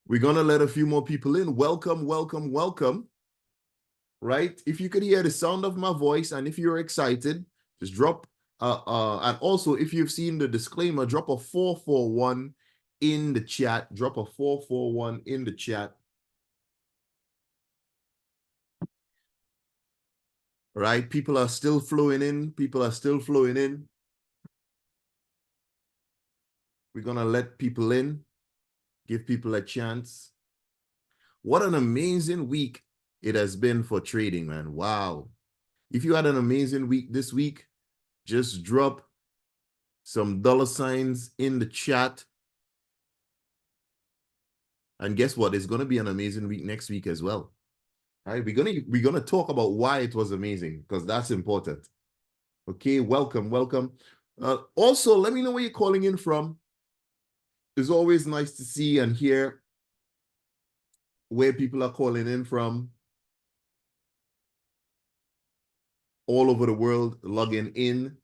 We're going to let a few more people in. Welcome, welcome, welcome. Right? If you could hear the sound of my voice and if you're excited, just drop, and also if you've seen the disclaimer, drop a 441 in the chat. Drop a 441 in the chat. Right? People are still flowing in. People are still flowing in. We're going to let people in, give people a chance. What an amazing week it has been for trading, man. Wow. If you had an amazing week this week, just drop some $ in the chat. And guess what? It's going to be an amazing week next week as well. All right, we're gonna talk about why it was amazing, because that's important. Okay, welcome, welcome. Also, let me know where you're calling in from. It's always nice to see and hear where people are calling in from all over the world, logging in.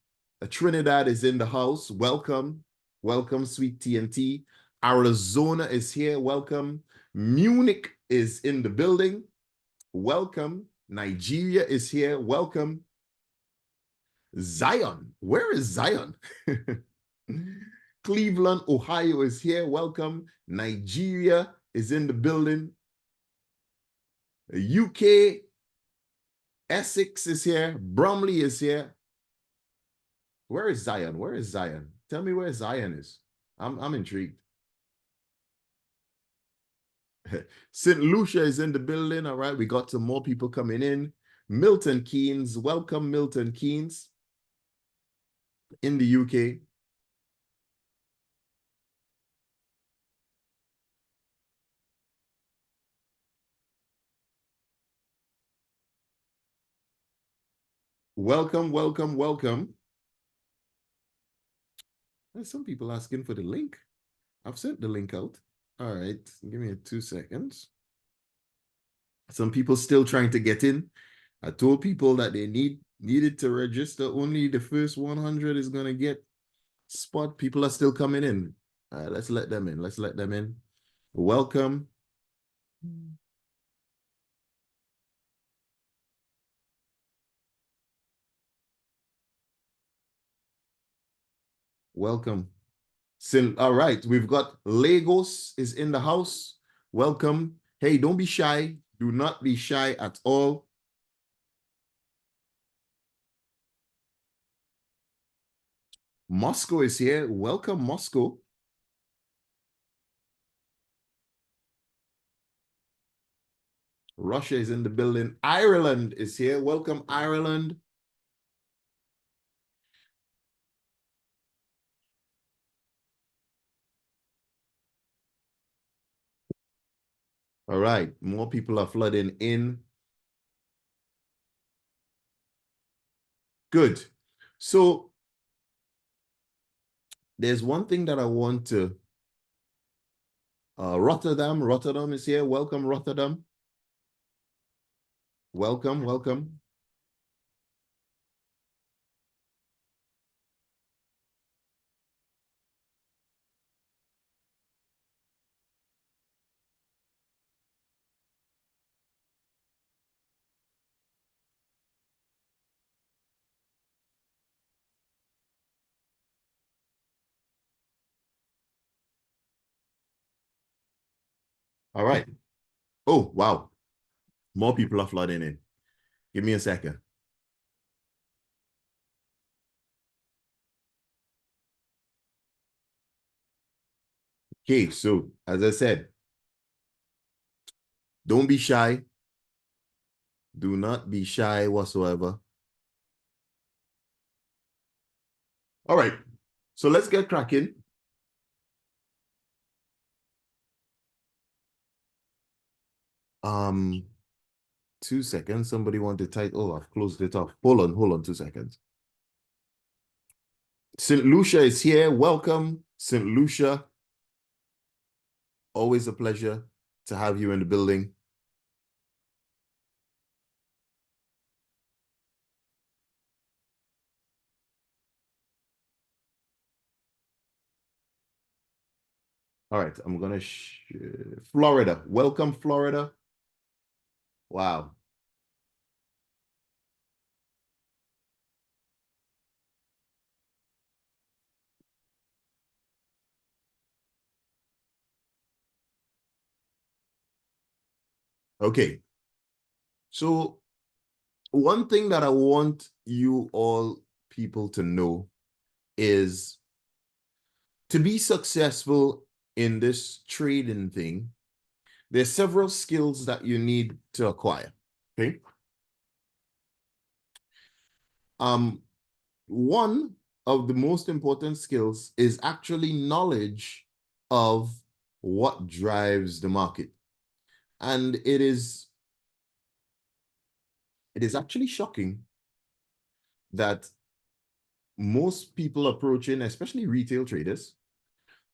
Trinidad is in the house. Welcome, welcome, sweet TNT. Arizona is here. Welcome. Munich is in the building. Welcome. Nigeria is here. Welcome. Zion. Where is Zion? Cleveland, Ohio is here. Welcome. Nigeria is in the building. UK, Essex is here. Bromley is here. Where is Zion? Where is Zion? Tell me where Zion is. I'm intrigued. St. Lucia is in the building. All right, we got some more people coming in. Milton Keynes, welcome, Milton Keynes in the UK. Welcome, welcome, welcome. There's some people asking for the link. I've sent the link out. All right, give me 2 seconds. Some people still trying to get in. I told people that they needed to register. Only the first 100 is going to get spot. People are still coming in. All right, let's let them in. Let's let them in. Welcome. Welcome. All right, we've got Lagos is in the house. Welcome. Hey, don't be shy. Do not be shy at all. Moscow is here. Welcome, Moscow. Russia is in the building. Ireland is here. Welcome, Ireland. All right, more people are flooding in. Good. So there's one thing that I want to, Rotterdam is here. Welcome, Rotterdam. Welcome, welcome. All right. Oh, wow. More people are flooding in. Give me a second. Okay, so as I said, don't be shy. Do not be shy whatsoever. All right, so let's get cracking. 2 seconds. Somebody want to type. Oh, I've closed it off. Hold on 2 seconds. St. Lucia is here. Welcome, St. Lucia. Always a pleasure to have you in the building. All right, I'm gonna Florida. Welcome, Florida. Wow. Okay. So one thing that I want you all people to know is to be successful in this trading thing, there's several skills that you need to acquire. Okay. One of the most important skills is actually knowledge of what drives the market. And it is actually shocking that most people approaching, especially retail traders,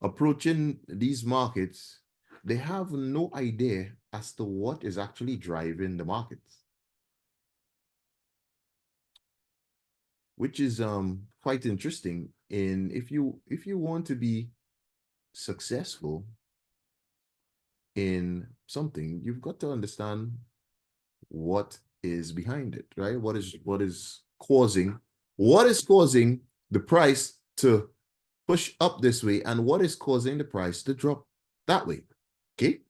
approaching these markets, they have no idea as to what is actually driving the markets, which is quite interesting. And if you want to be successful in something, you've got to understand what is behind it, right? What is causing the price to push up this way, and what is causing the price to drop that way. Okay.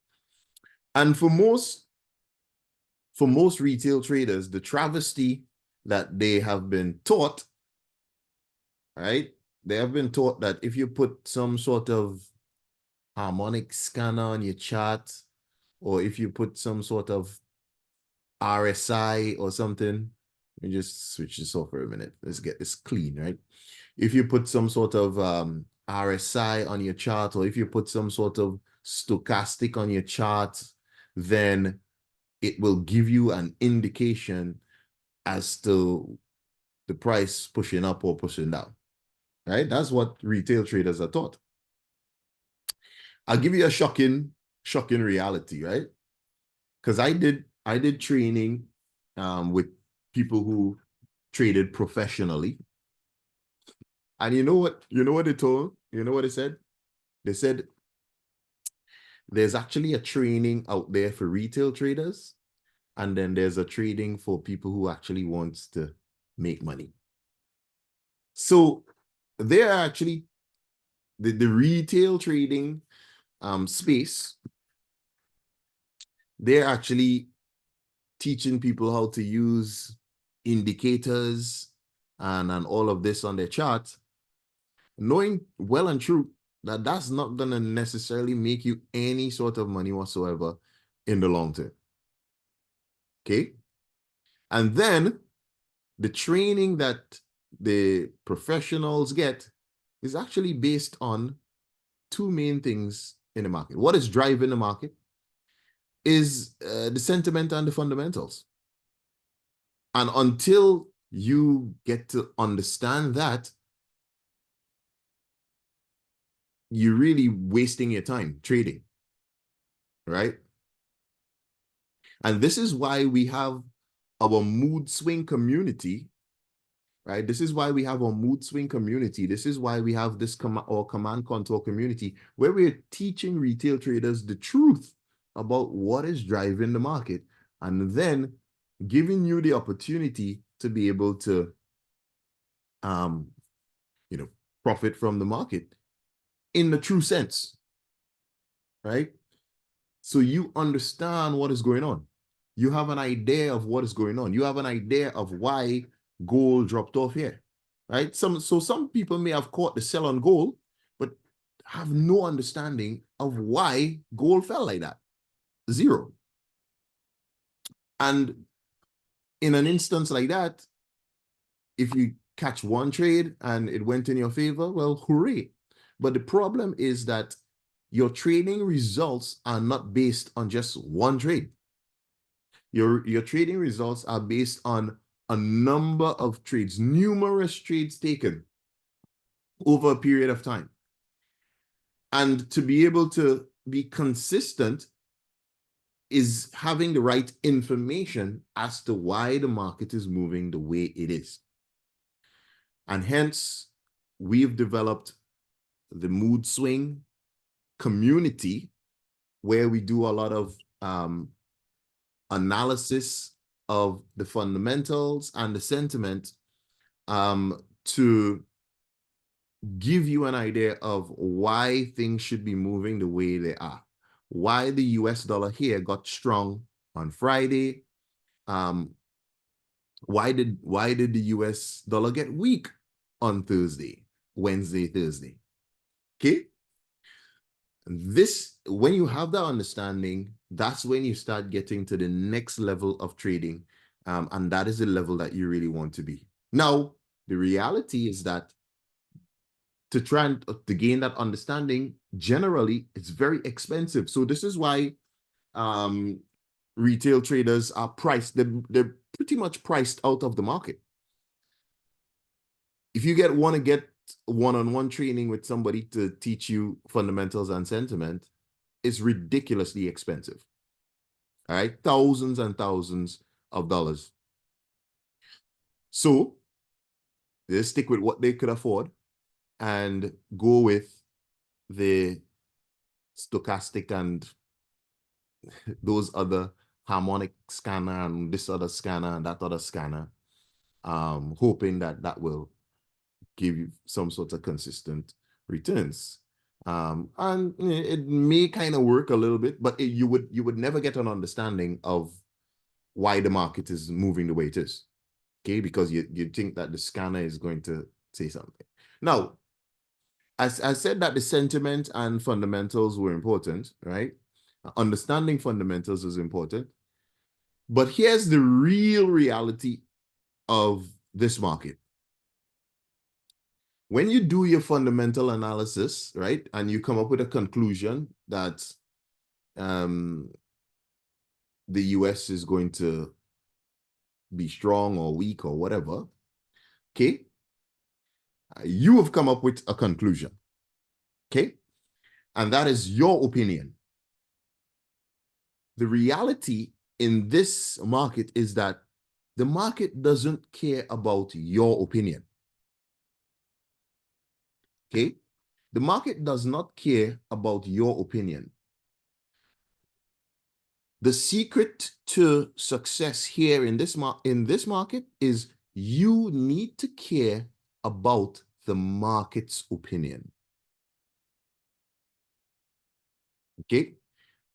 And for most retail traders, the travesty that they have been taught, right? They have been taught that if you put some sort of harmonic scanner on your chart, or if you put some sort of RSI or something, let me just switch this off for a minute. Let's get this clean, right? If you put some sort of RSI on your chart, or if you put some sort of stochastic on your chart, then it will give you an indication as to the price pushing up or pushing down, right? That's what retail traders are taught. I'll give you a shocking reality, right? Because I did training with people who traded professionally. And you know what they told? You know what they said? They said there's actually a training out there for retail traders, and then there's a trading for people who actually wants to make money. So they're actually the retail trading space. They're actually teaching people how to use indicators and all of this on their chart, knowing well and true that that's not going to necessarily make you any sort of money whatsoever in the long term. Okay. And then the training that the professionals get is actually based on two main things in the market. What is driving the market is the sentiment and the fundamentals. And until you get to understand that, you're really wasting your time trading, right? And this is why we have our mood swing community, right? This is why we have our mood swing community. This is why we have this command control community, where we're teaching retail traders the truth about what is driving the market, and then giving you the opportunity to be able to profit from the market in the true sense, right? So you understand what is going on. You have an idea of what is going on. You have an idea of why gold dropped off here, right? Some people may have caught the sell on gold, but have no understanding of why gold fell like that. Zero. And in an instance like that, if you catch one trade and it went in your favor, well, hooray. But the problem is that your trading results are not based on just one trade. Your trading results are based on a number of trades, numerous trades taken over a period of time. And to be able to be consistent is having the right information as to why the market is moving the way it is. And hence, we've developed the mood swing community where we do a lot of analysis of the fundamentals and the sentiment to give you an idea of why things should be moving the way they are. Why the US dollar here got strong on Friday. Why did the US dollar get weak on Wednesday, Thursday? Okay. This, when you have that understanding, that's when you start getting to the next level of trading. And that is the level that you really want to be. Now, the reality is that to try and to gain that understanding, generally, it's very expensive. So this is why retail traders are priced, they're pretty much priced out of the market. If you want to get one-on-one training with somebody to teach you fundamentals and sentiment, it's ridiculously expensive. All right, thousands and thousands of dollars. So they stick with what they could afford and go with the stochastic and those other harmonic scanner and this other scanner and that other scanner, hoping that that will give you some sort of consistent returns. And it may kind of work a little bit, but you would never get an understanding of why the market is moving the way it is. Okay, because you think that the scanner is going to say something. Now, as I said that the sentiment and fundamentals were important, right? Understanding fundamentals is important. But here's the real reality of this market. When you do your fundamental analysis, right, and you come up with a conclusion that the US is going to be strong or weak or whatever, okay, you have come up with a conclusion, okay, and that is your opinion. The reality in this market is that the market doesn't care about your opinion. Okay? The market does not care about your opinion. The secret to success here in this market is you need to care about the market's opinion. Okay?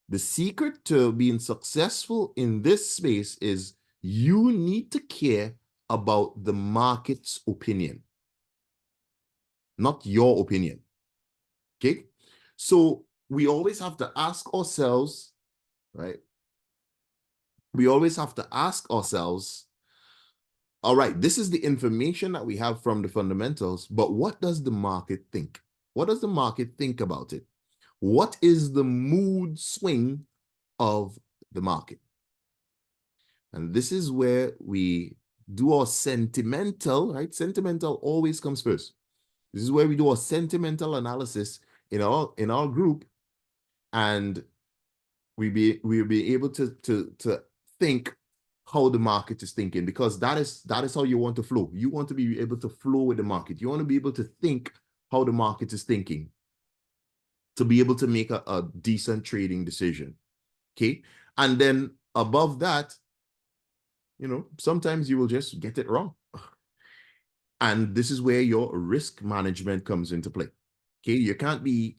The secret to being successful in this space is you need to care about the market's opinion, not your opinion. Okay? So we always have to ask ourselves, right? We always have to ask ourselves, all right, this is the information that we have from the fundamentals, but what does the market think? What does the market think about it? What is the mood swing of the market? And this is where we do our sentimental, right? Sentimental always comes first. This is where we do our sentimental analysis in our group, and we'll be able to think how the market is thinking, because that is how you want to flow. You want to be able to flow with the market. You want to be able to think how the market is thinking to be able to make a decent trading decision. Okay. And then above that, sometimes you will just get it wrong. And this is where your risk management comes into play. Okay. You can't be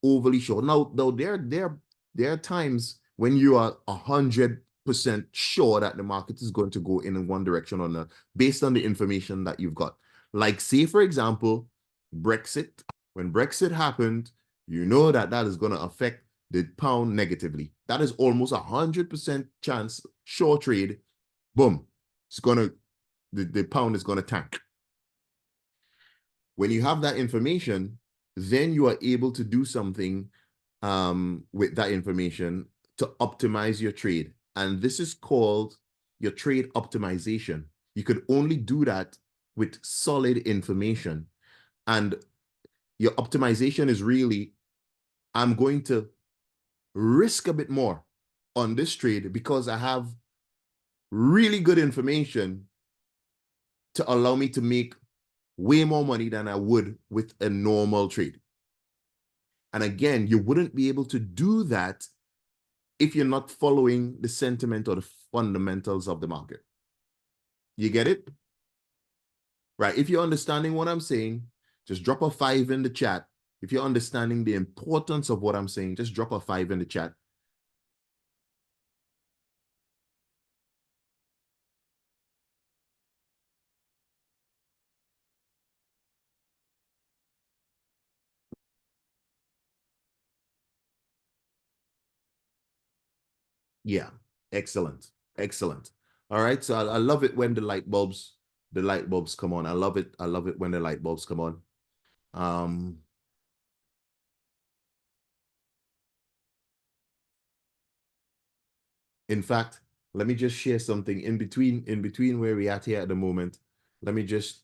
overly sure. Now, though, there are times when you are 100% sure that the market is going to go in one direction or another based on the information that you've got. Like, say, for example, Brexit. When Brexit happened, you know that is going to affect the pound negatively. That is almost 100% chance, sure trade. Boom. It's going to, the pound is going to tank. When you have that information, then you are able to do something with that information to optimize your trade. And this is called your trade optimization. You could only do that with solid information. And your optimization is really, I'm going to risk a bit more on this trade because I have really good information to allow me to make way more money than I would with a normal trade. And again, you wouldn't be able to do that if you're not following the sentiment or the fundamentals of the market. You get it? Right. If you're understanding what I'm saying, just drop a 5 in the chat. If you're understanding the importance of what I'm saying, just drop a 5 in the chat. Yeah, excellent. Excellent. All right. So I love it when the light bulbs come on. I love it. I love it when the light bulbs come on. In fact, let me just share something in between where we're at here at the moment. Let me just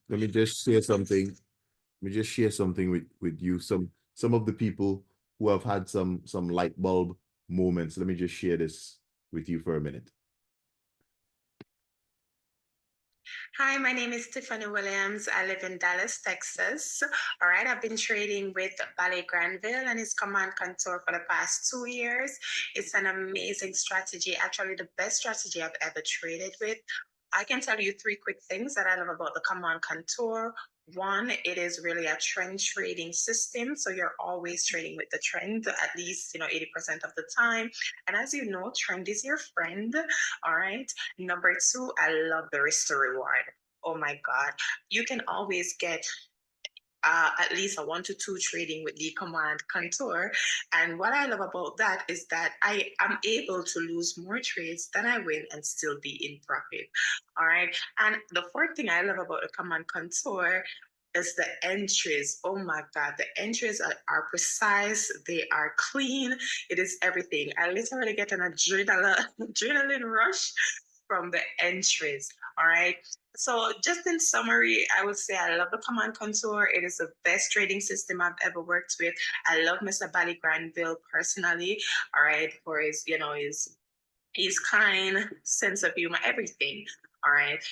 share something. Let me just share something with you. Some of the people who have had some light bulb moments. Let me just share this with you for a minute. Hi, my name is Tiffany Williams. I live in Dallas, Texas. All right, I've been trading with Ballet Granville and his Command Contour for the past 2 years. It's an amazing strategy, actually the best strategy I've ever traded with. I can tell you 3 quick things that I love about the Command Contour. One, it is really a trend trading system. So you're always trading with the trend, at least, 80% of the time. And as you know, trend is your friend. All right. Number 2, I love the risk to reward. Oh my God. You can always get at least a 1 to 2 trading with the Command Contour. And what I love about that is that I am able to lose more trades than I win and still be in profit. All right. And the fourth thing I love about the Command Contour is the entries. Oh my God, the entries are precise, they are clean, it is everything. I literally get an adrenaline rush from the entries. All right. So just in summary, I would say I love the Command Contour. It is the best trading system I've ever worked with. I love Mr. Ballet Granville personally. All right, for his kind sense of humor, everything. All right.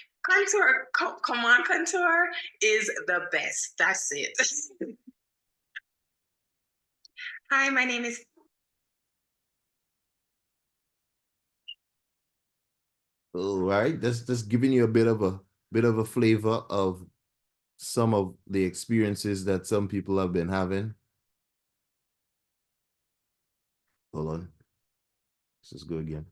Command Contour is the best. That's it. Hi, my name is. All right. That's just giving you a bit of a flavor of some of the experiences that some people have been having. Hold on. Let's just go again.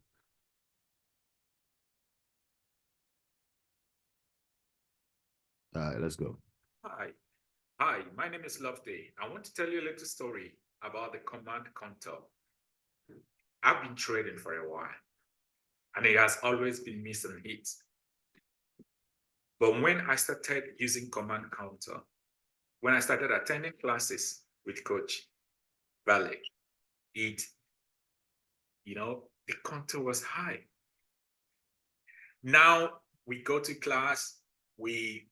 All right, let's go. Hi, my name is Loveday. I want to tell you a little story about the Command Contour. I've been trading for a while, and it has always been miss and hits. But when I started using Command Contour, when I started attending classes with Coach Ballet, the contour was high. Now we go to class, we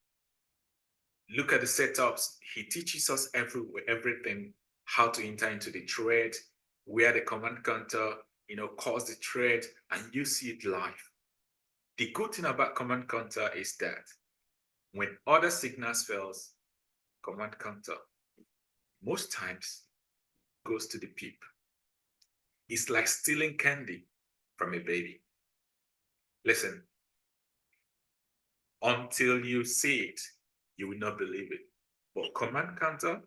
look at the setups. He teaches us everything, how to enter into the trade, where the Command Contour, cause the trade, and you see it live. The good thing about Command Contour is that when other signals fails, Command Contour most times goes to the peep. It's like stealing candy from a baby. Listen, until you see it, you will not believe it. But Command Contour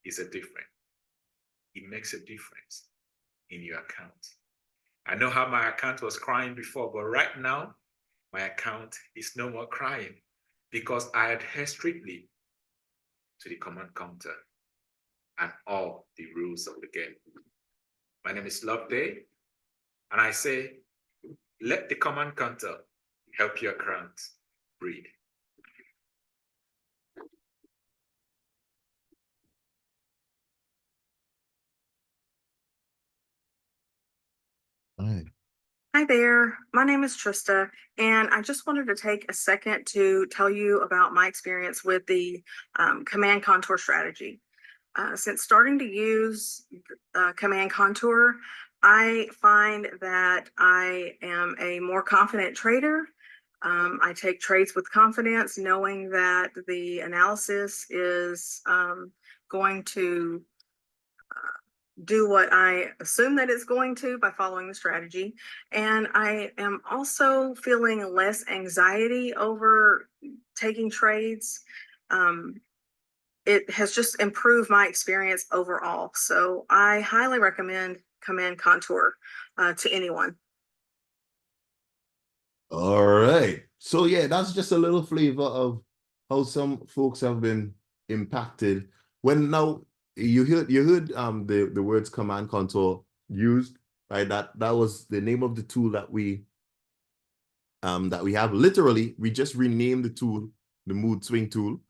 is a different. It makes a difference in your account. I know how my account was crying before, but right now, my account is no more crying because I adhere strictly to the Command Contour and all the rules of the game. My name is Loveday, and I say, let the Command Contour help your account breathe. All right. Hi there, my name is Trista, and I just wanted to take a second to tell you about my experience with the Command Contour strategy. Since starting to use Command Contour, I find that I am a more confident trader. I take trades with confidence, knowing that the analysis is going to do what I assume that it's going to by following the strategy. And I am also feeling less anxiety over taking trades. It has just improved my experience overall. So I highly recommend Command Contour to anyone. All right. So yeah, that's just a little flavor of how some folks have been impacted. When now you heard the words Command Contour used, right? That was the name of the tool that we have. Literally, we just renamed the tool the MOODSWING tool,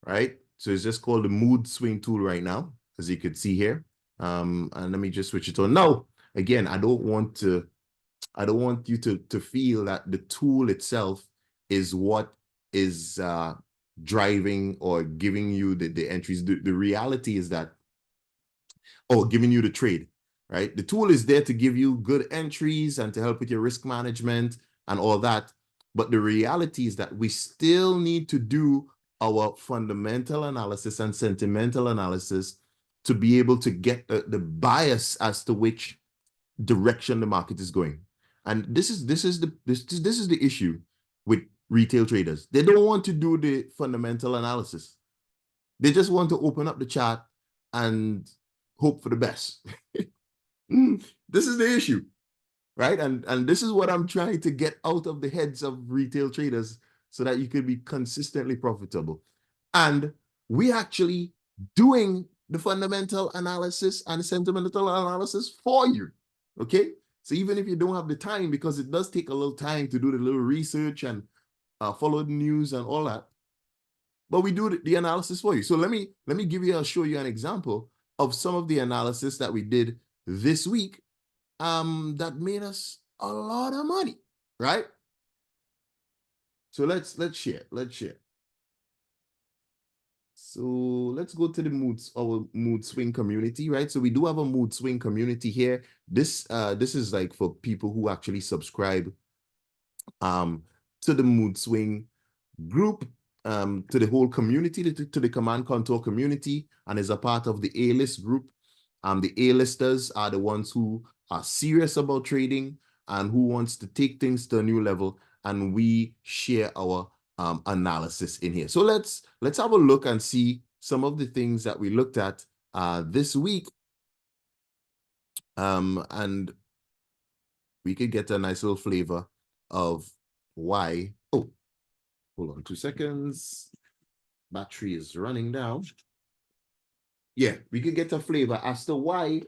right? So it's just called the MOODSWING tool right now, as you could see here. And let me just switch it on. Now, again, I don't want you to feel that the tool itself is what is driving or giving you the entries. The reality is that, giving you the trade, right? The tool is there to give you good entries and to help with your risk management and all that. But the reality is that we still need to do our fundamental analysis and sentimental analysis to be able to get the bias as to which direction the market is going. And this is the issue with retail traders. They don't want to do the fundamental analysis. They just want to open up the chart and hope for the best. This is the issue, right? And this is what I'm trying to get out of the heads of retail traders so that you could be consistently profitable. And we actually doing the fundamental analysis and sentimental analysis for you, okay? So even if you don't have the time, because it does take a little time to do the little research and follow the news and all that, but we do the analysis for you. So let me show you an example of some of the analysis that we did this week that made us a lot of money, right? So let's share. So let's go to our MOODSWING community, right? So we do have a MOODSWING community here. This is like for people who actually subscribe to the MOODSWING group, to the whole community, to the Command Contour community, and is a part of the A-list group. The A-listers are the ones who are serious about trading and who wants to take things to a new level, and we share our analysis in here. So let's have a look and see some of the things that we looked at this week, and we could get a nice little flavor of why. Oh, hold on 2 seconds. Battery is running down. Yeah, we could get a flavor as to why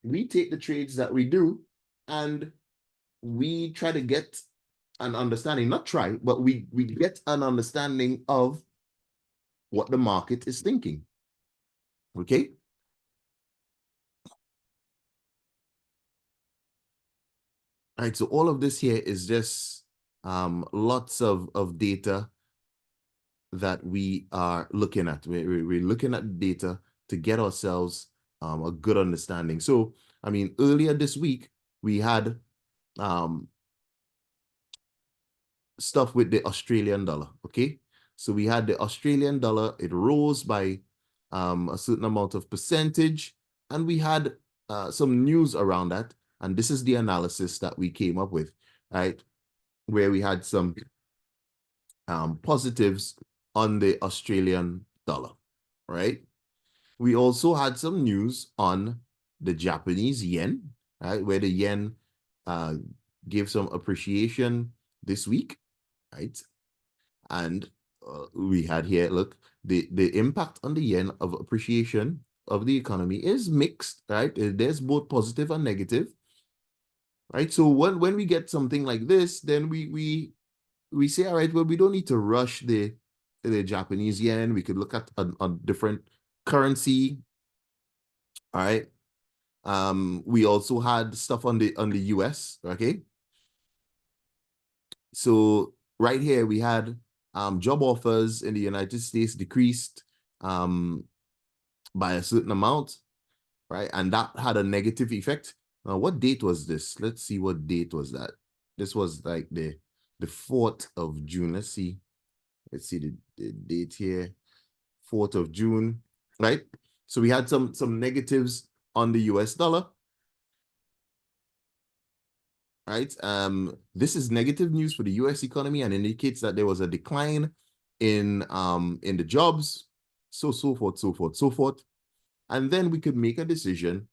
we take the trades that we do, and we try to get an understanding, not try, but we get an understanding of what the market is thinking. Okay. All right, so all of this here is just lots of data that we are looking at. We're looking at data to get ourselves a good understanding. So, I mean, earlier this week, we had stuff with the Australian dollar, okay? So we had the Australian dollar, it rose by a certain amount of percentage, and we had some news around that. And this is the analysis that we came up with, right? Where we had some positives on the Australian dollar, right? We also had some news on the Japanese yen, right? Where the yen gave some appreciation this week, right? And we had here, look, the impact on the yen of appreciation of the economy is mixed, right? There's both positive and negative, right? So when we get something like this, then we say, all right, well, we don't need to rush the Japanese yen. We could look at a different currency, all right? We also had stuff on the US, okay? So right here we had job offers in the United States decreased by a certain amount, right? And that had a negative effect. What date was this? Let's see, what date was that? This was like the 4th of June. Let's see the date here, 4th of June, right? So we had some negatives on the US dollar. Right. This is negative news for the US economy and indicates that there was a decline in the jobs, so forth, so forth, so forth. And then we could make a decision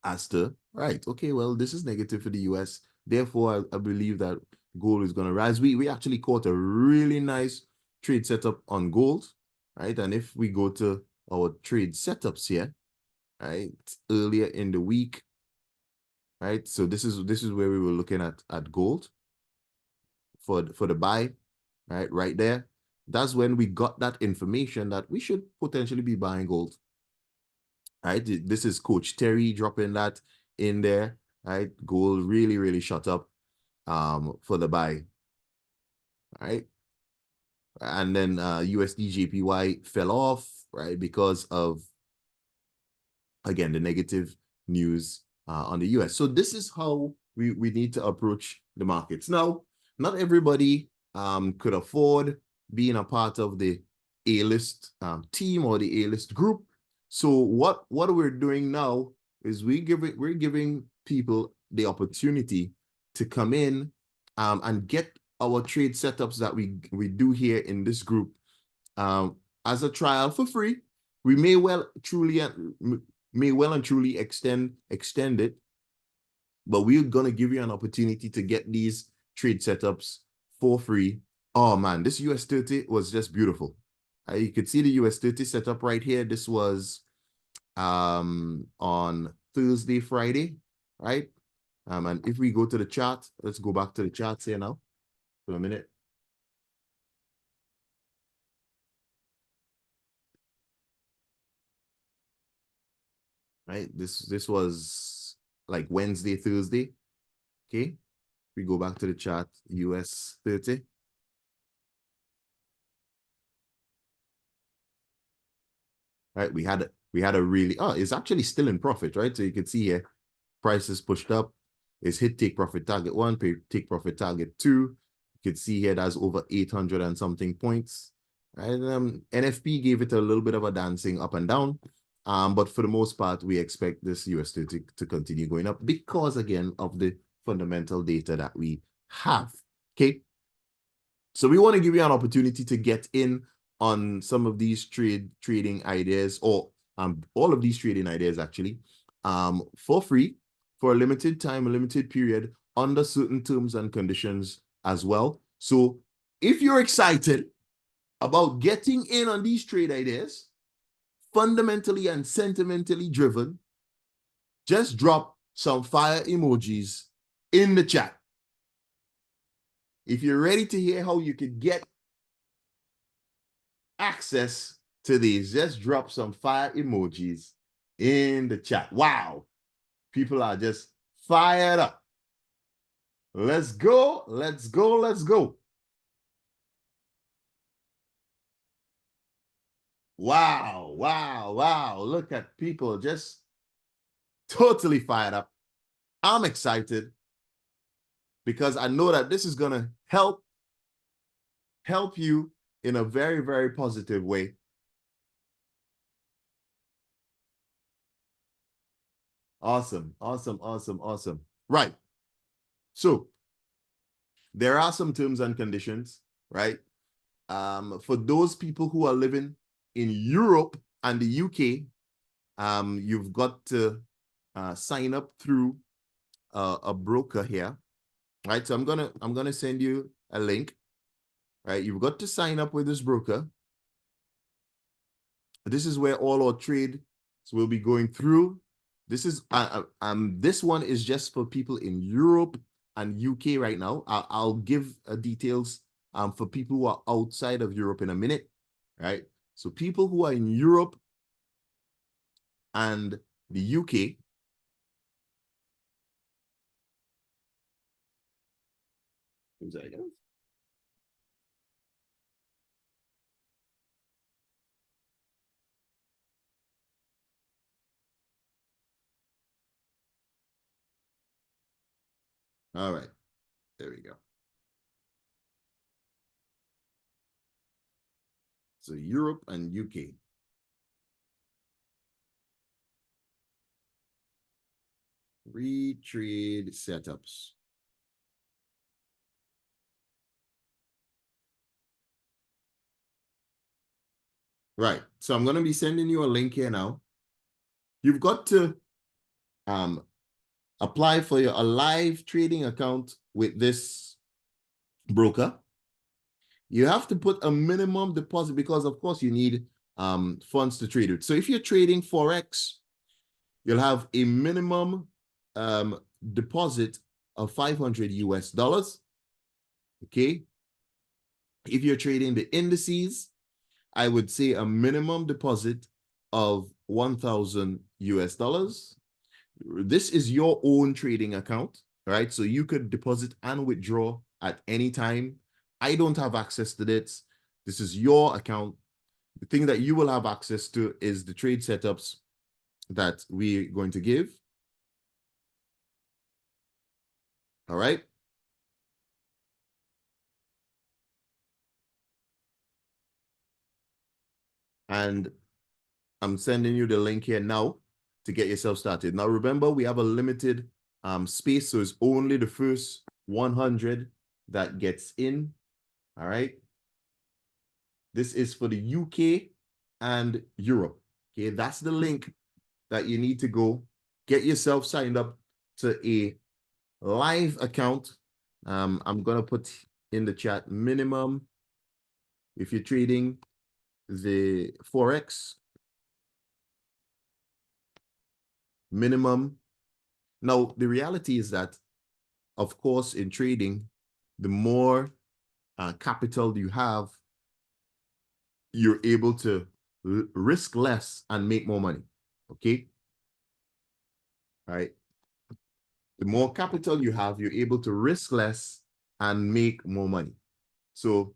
as to, right, okay, well, this is negative for the US. Therefore, I believe that gold is going to rise. We actually caught a really nice trade setup on gold, right? And if we go to our trade setups here, right, earlier in the week, right? So this is where we were looking at gold for the buy, right there. That's when we got that information that we should potentially be buying gold. Right, this is Coach Terry dropping that in there. Right, gold really shot up for the buy. Right, and then USD JPY fell off, right, because of, again, the negative news on the US. So this is how we need to approach the markets. Now, not everybody could afford being a part of the A-list team or the A-list group. So what we're doing now is we're giving people the opportunity to come in and get our trade setups that we do here in this group as a trial for free. We may well and truly extend it, but we're gonna give you an opportunity to get these trade setups for free. Oh man, this US 30 was just beautiful. You could see the US 30 setup right here. This was on Thursday, Friday, right? And if we go to the chart, let's go back to the charts here now for a minute. Right, this was like Wednesday, Thursday. Okay, we go back to the chart, US 30. Right, we had a really, it's actually still in profit, right? So you can see here, prices pushed up. It's hit take profit target 1, take profit target 2. You can see here that's over 800 and something points. Right? NFP gave it a little bit of a dancing up and down. But for the most part, we expect this US 30 to continue going up because, again, of the fundamental data that we have. Okay. So we want to give you an opportunity to get in on some of these trading ideas, or all of these trading ideas actually, for free for a limited time, a limited period, under certain terms and conditions as well. So if you're excited about getting in on these trade ideas, fundamentally and sentimentally driven, just drop some fire emojis in the chat. If you're ready to hear how you could get access to these, just drop some fire emojis in the chat. Wow. People are just fired up. Let's go. Let's go. Let's go. Wow. Wow. Wow. Look at people just totally fired up. I'm excited because I know that this is going to help you in a very, very positive way. Awesome, awesome, awesome, awesome. Right. So there are some terms and conditions, right? For those people who are living in Europe and the UK, you've got to sign up through a broker here, right? So I'm gonna send you a link, right? You've got to sign up with this broker. This is where all our trades will be going through. This is this one is just for people in Europe and UK right now. I'll give details for people who are outside of Europe in a minute, right? So people who are in Europe and the UK, all right, there we go. So Europe and UK. Free trade setups. Right. So I'm going to be sending you a link here now. You've got to apply for a live trading account with this broker. You have to put a minimum deposit because, of course, you need funds to trade with. So if you're trading Forex, you'll have a minimum deposit of 500 US dollars. Okay. If you're trading the indices, I would say a minimum deposit of 1,000 US dollars. This is your own trading account, right? So you could deposit and withdraw at any time. I don't have access to this. This is your account. The thing that you will have access to is the trade setups that we're going to give. All right. And I'm sending you the link here now to get yourself started. Now, remember, we have a limited space, so it's only the first 100 that gets in. All right. This is for the UK and Europe. Okay, that's the link that you need to go get yourself signed up to a live account. I'm going to put in the chat minimum if you're trading the Forex. Minimum. Now, the reality is that, of course, in trading, the more capital you have, you're able to risk less and make more money. Okay. All right. The more capital you have, you're able to risk less and make more money. So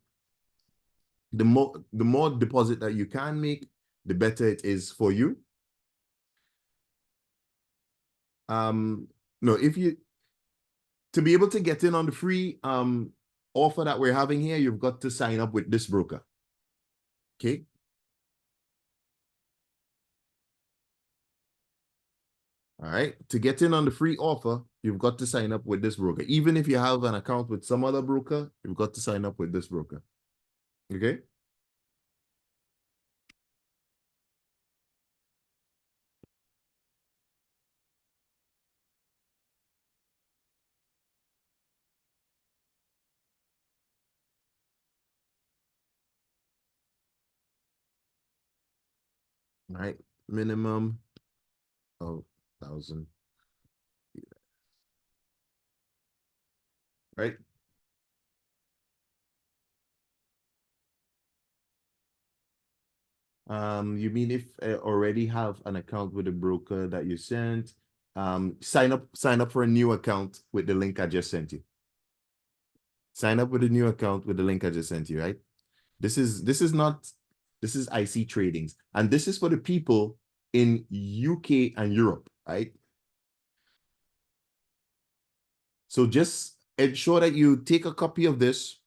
the more deposit that you can make, the better it is for you. No, to be able to get in on the free offer that we're having here, you've got to sign up with this broker. Okay. All right. To get in on the free offer, you've got to sign up with this broker. Even if you have an account with some other broker, you've got to sign up with this broker. Okay. All right. Minimum of 1,000. Right. You mean if already have an account with a broker that you sent, sign up for a new account with the link I just sent you. Sign up with a new account with the link I just sent you, right? This is IC Tradings, and this is for the people in UK and Europe, right? So just ensure that you take a copy of this.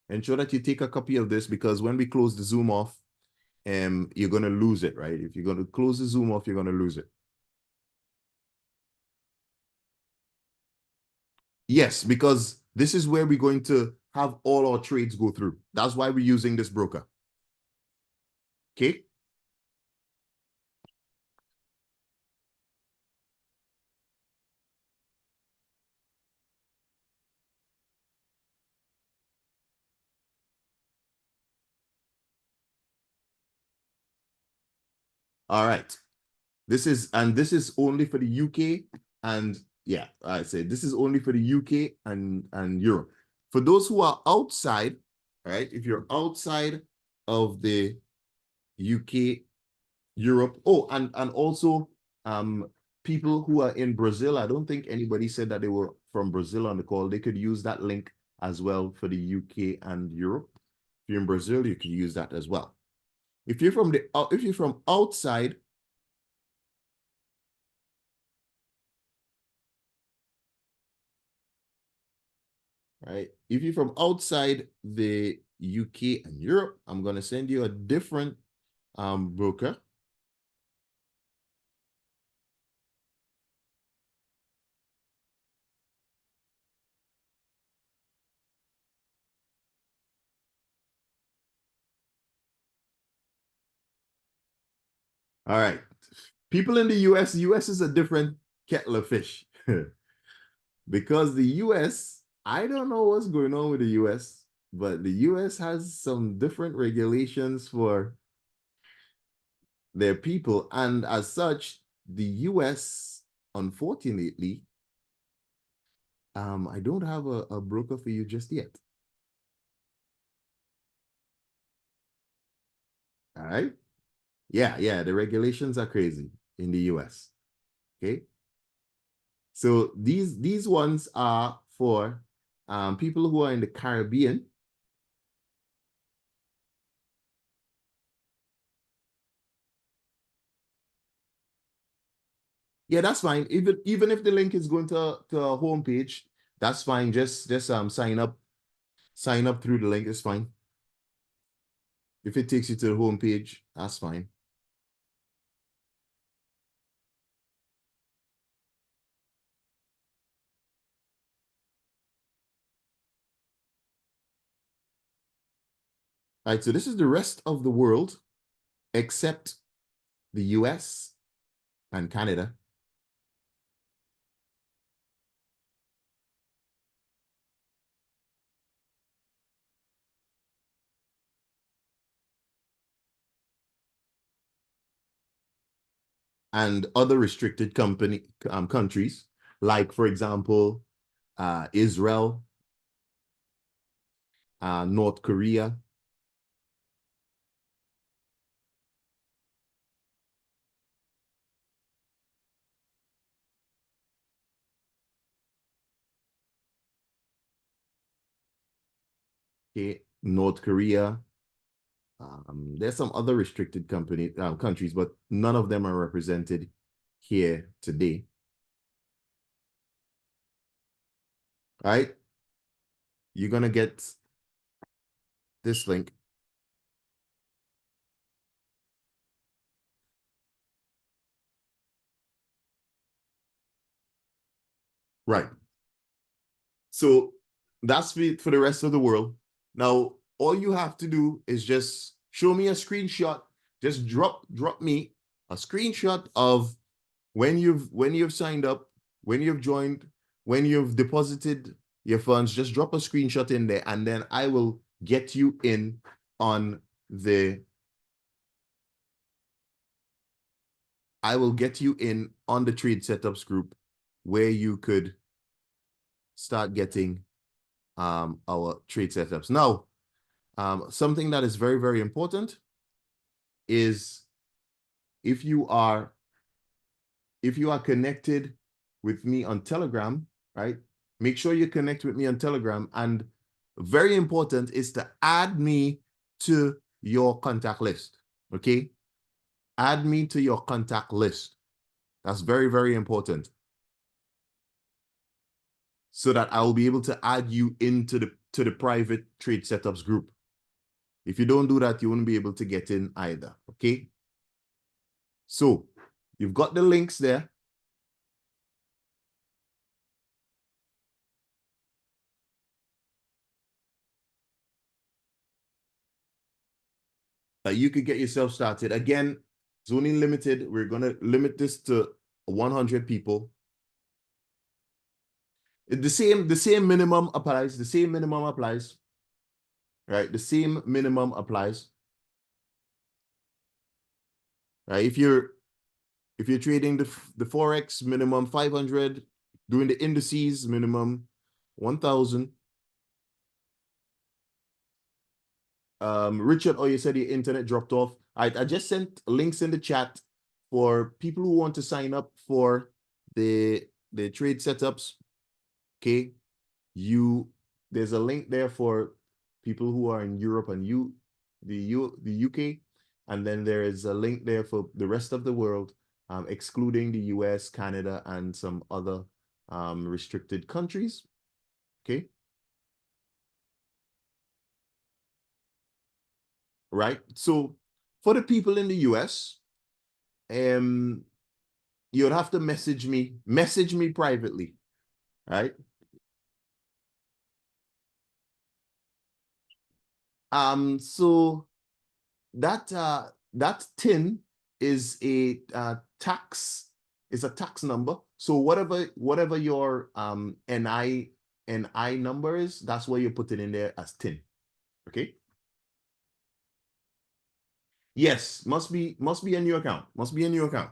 Ensure that you take a copy of this, because when we close the Zoom off, you're going to lose it, right? If you're going to close the Zoom off, you're going to lose it. Yes, because this is where we're going to have all our trades go through. That's why we're using this broker. Okay. All right. This is only for the UK and yeah, I say this is only for the UK and Europe. For those who are outside, right? If you're outside of the UK, Europe, oh, and also people who are in Brazil. I don't think anybody said that they were from Brazil on the call. They could use that link as well for the UK and Europe. If you're in Brazil, you can use that as well. If you're from outside, right? If you're from outside the UK and Europe, I'm going to send you a different broker. All right. People in the US is a different kettle of fish. Because the US, I don't know what's going on with the US, but the US has some different regulations for their people. And as such, the US, unfortunately, I don't have a broker for you just yet. All right. Yeah, the regulations are crazy in the US. Okay. So these ones are for people who are in the Caribbean. Yeah, that's fine. Even if the link is going to a homepage, that's fine. Just sign up through the link. It's fine. If it takes you to the homepage, that's fine. All right, so this is the rest of the world except the US and Canada. And other restricted countries, like, for example, Israel, North Korea, okay, North Korea. There's some other restricted countries, but none of them are represented here today. All right, you're gonna get this link. Right. So that's for the rest of the world. Now, all you have to do is just show me a screenshot. Just drop me a screenshot of when you've signed up, when you've joined, when you've deposited your funds. Just drop a screenshot in there, and then I will get you in on the trade setups group, where you could start getting our trade setups. Now, something that is very, very important is if you are connected with me on Telegram, right? Make sure you connect with me on Telegram. And very important is to add me to your contact list, okay? Add me to your contact list. That's very, very important, so that I will be able to add you into the private trade setups group. If you don't do that, you won't be able to get in either, okay? So you've got the links there. That you could get yourself started. Again, it's only limited. We're going to limit this to 100 people. The same minimum applies. The same minimum applies. Right? The same minimum applies. Right? If you're trading the Forex, minimum 500, doing the indices, minimum 1,000. Richard, you said your internet dropped off. I just sent links in the chat for people who want to sign up for the trade setups. Okay, there's a link there for people who are in Europe and the UK, and then there is a link there for the rest of the world, excluding the US, Canada, and some other restricted countries. Okay. Right. So for the people in the US, you'd have to message me privately, right? So that tin is a tax, is a tax number. So whatever your NI number is, that's what you put it in there as TIN. Okay. Yes, must be a new account. Must be a new account.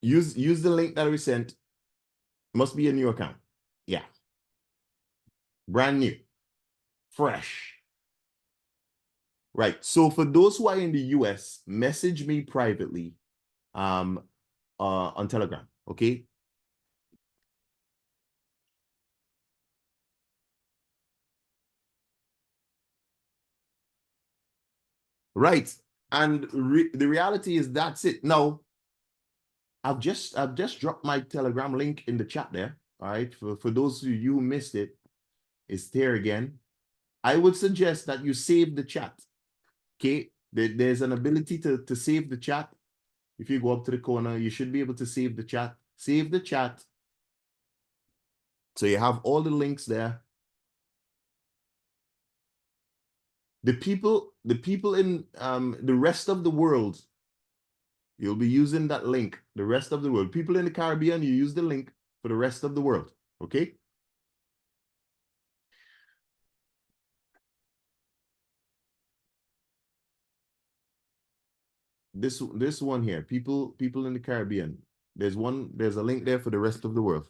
Use the link that we sent. Must be a new account. Yeah. Brand new. Fresh. Right. So for those who are in the US, message me privately on Telegram. Okay. Right. And the reality is that's it. Now, I've just dropped my Telegram link in the chat there. All right. For those of you who missed it, it's there again. I would suggest that you save the chat. Okay. There's an ability to save the chat. If you go up to the corner, you should be able to save the chat. Save the chat. So you have all the links there. The people in the rest of the world, you'll be using that link. The rest of the world. People in the Caribbean, you use the link for the rest of the world. Okay? This one here, people in the Caribbean. There's a link there for the rest of the world.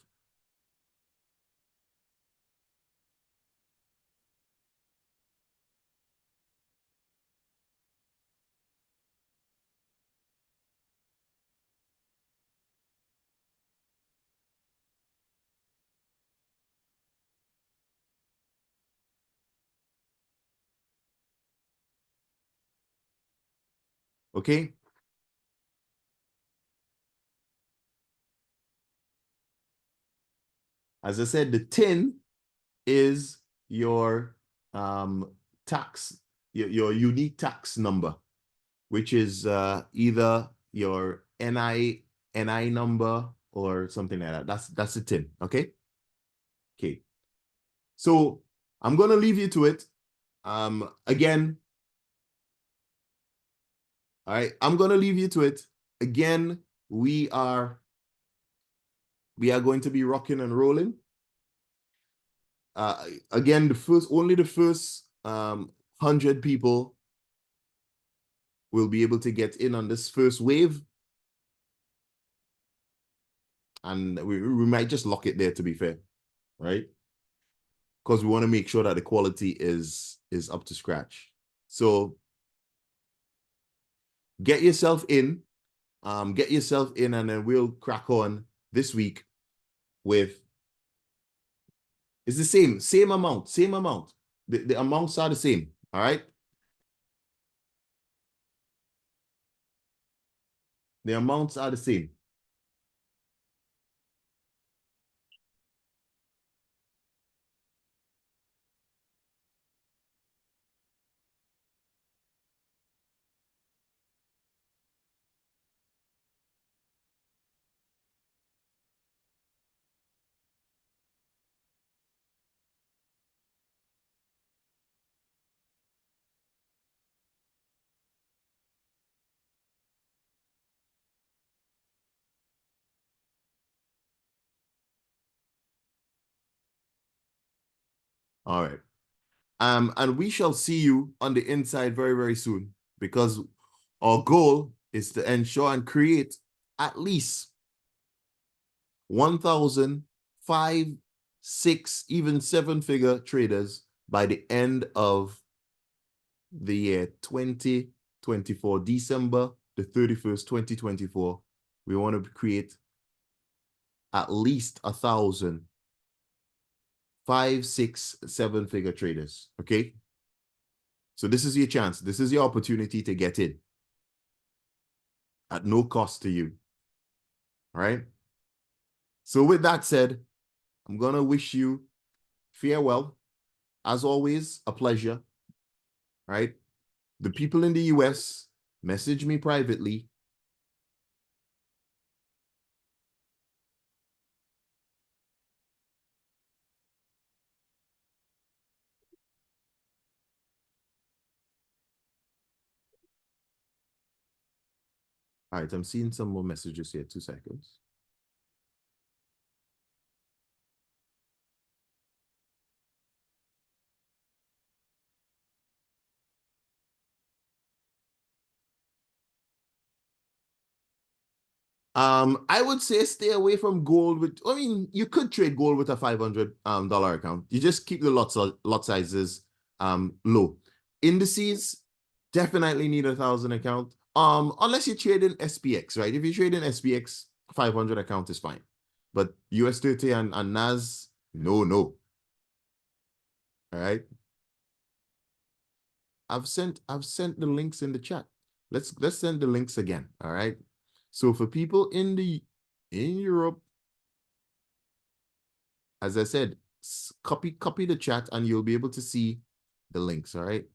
Okay? As I said, the TIN is your tax, your unique tax number, which is either your NI number or something like that. That's the TIN. Okay. Okay. So I'm gonna leave you to it. Again. All right. I'm gonna leave you to it. Again, we are going to be rocking and rolling. Again, only the first 100 people will be able to get in on this first wave. And we might just lock it there, to be fair, right? Because we want to make sure that the quality is up to scratch. So get yourself in, and then we'll crack on this week with, it's the same amount. The amounts are the same, all right? The amounts are the same. All right. And we shall see you on the inside very, very soon, because our goal is to ensure and create at least 1,005, 6, even 7-figure traders by the end of the year 2024, December the 31st, 2024. We want to create at least 1,000 5, 6, 7-figure traders. Okay. So this is your chance. This is your opportunity to get in at no cost to you. All right. So with that said, I'm going to wish you farewell. As always, a pleasure. Right. The people in the US, message me privately. All right, I'm seeing some more messages here. 2 seconds. I would say stay away from gold with, I mean, you could trade gold with a $500 dollar account. You just keep the lot sizes low. Indices definitely need 1,000 account. Unless you're trading SPX, right? If you trade in SPX, 500 account is fine. But US 30 and NAS, no. All right. I've sent the links in the chat. Let's send the links again. All right. So for people in Europe, as I said, copy the chat and you'll be able to see the links. All right.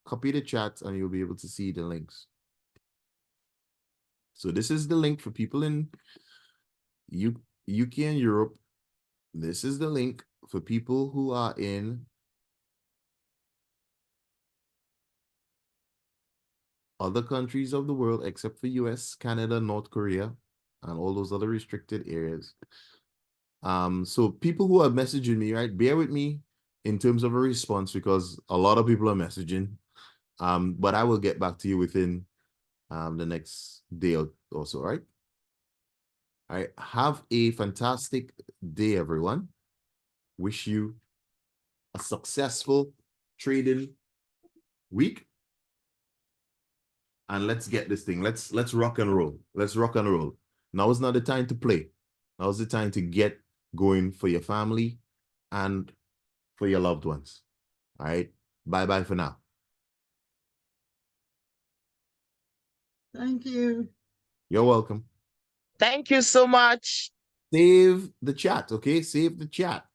Copy the chat and you'll be able to see the links. So this is the link for people in UK and Europe. This is the link for people who are in other countries of the world except for US, Canada, North Korea, and all those other restricted areas. So people who are messaging me, right, bear with me in terms of a response because a lot of people are messaging. But I will get back to you within the next day or so, right? All right. Have a fantastic day, everyone. Wish you a successful trading week. And let's get this thing. Let's rock and roll. Let's rock and roll. Now is not the time to play. Now is the time to get going for your family and for your loved ones. All right. Bye-bye for now. Thank you. You're welcome. Thank you so much. Save the chat, okay? Save the chat.